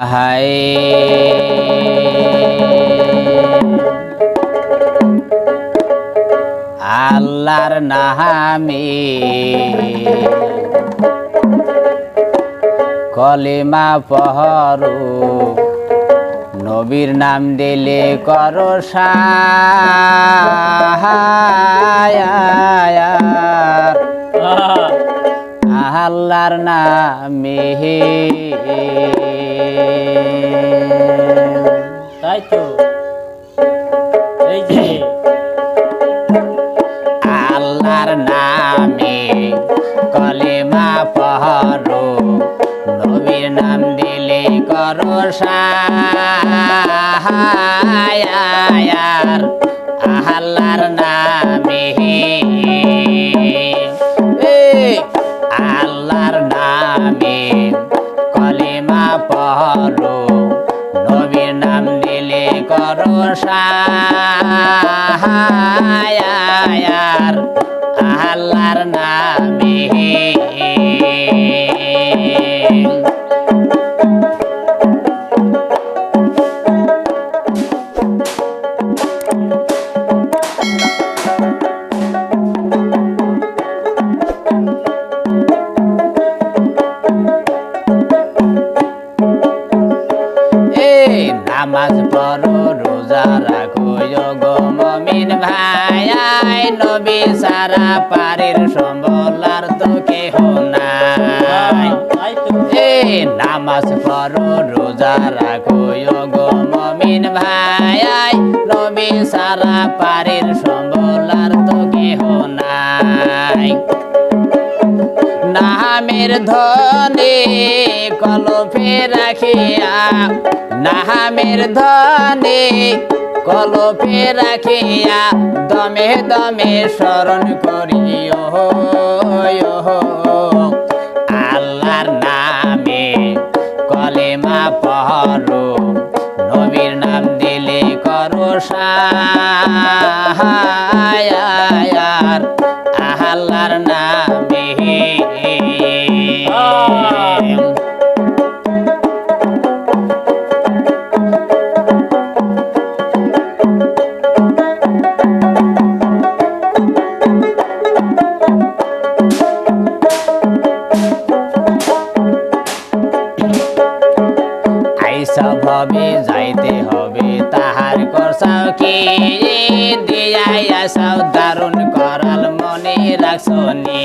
হায় আল্লাহর নামে কলিমা পড়ো, নবীর নাম দিলে করো সাহায়ার আল্লাহর নামে। তাই তো এই যে আল্লাহর নামে কলিমা পড়ো, নবীর নাম দিলে করো সাহায়ার আল্লাহর নামে। আল্লাহর নামে কলিমা পড়ো, নবীর নাম দিলে করো সাহায়ার আল্লাহর নামে। নামাজ পড়ো রোজা রাখো গো মুমিন ভাই, নবী সারা পারের সম্বল আর তো কেহ নাই। তাই তো নামাজ পড়ো রোজা রাখো গো মুমিন ভাই, নবী সারা পারের সম্বল আর তো কেহ নাই। নামের ধনে কলফে রাখিয়া, নামের ধনে কলফে রাখিয়া, দমে দমে স্মরণ করিও আল্লাহর নামে কলিমা পড়ো, নবীর নাম দিলে করো সাহায়ার আল্লাহর নামে। আইসা ভাবে যাইতে হবে তাহার করছাও কি, দিয়াই আসাও দারুণ করাল মনে রাখছনি।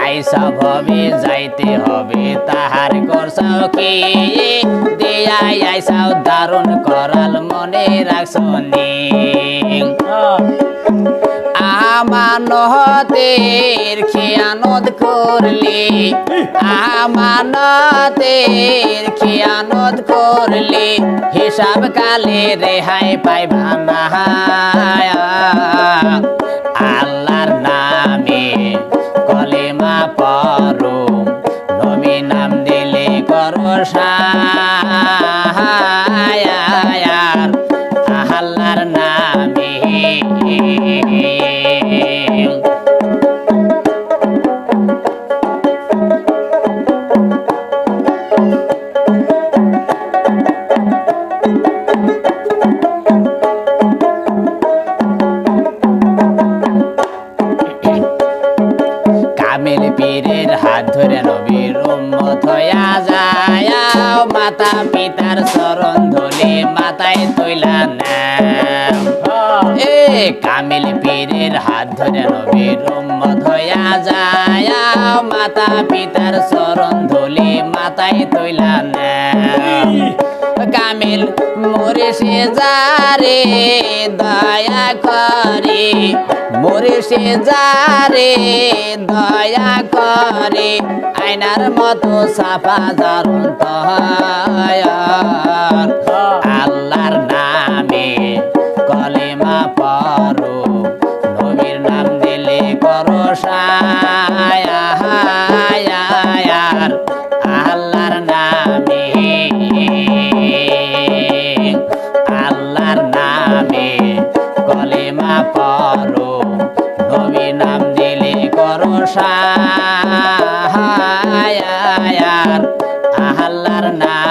আইসা ভাবে যাইতে হবে তাহার করছাও কি, দিয়াই আসাও দারুণ করাল মনে রাখছনি। আমানতের খেয়ানত করলি, আমানতের খেয়ানত করলি, হিসাব কালে রেহাই পাইবা না। আল্লাহর নামে কলিমা পড়ো, নবীর নাম দিলে করো সাহায়ার আল্লাহর নামে। কামিল পীরের হাত ধরে নবীর উম্মত হইয়া যায়, মাতা পিতার চরণ ধরে মাথায় তুইলা নাও। কামিল পীরের হাত ধরে নবীর উম্মত হইয়া যায়, মাতা পিতার চরণ ধরে মাথায় তুইলা নাও। কামিল মুর্শিদ যারে দয়া করে, মুর্শিদ যারে দয়া করে, আয়নার মতো সাফা দারুণ তয়ার আল্লাহর নামে কলিমা পড়ো, নবীর নাম দিলে করো সাহায়ার আল্লাহর নামে। আল্লাহর নামে কলিমা পড়ো, নবীর নাম দিলে করো সাহায়ার আল্লাহর নামে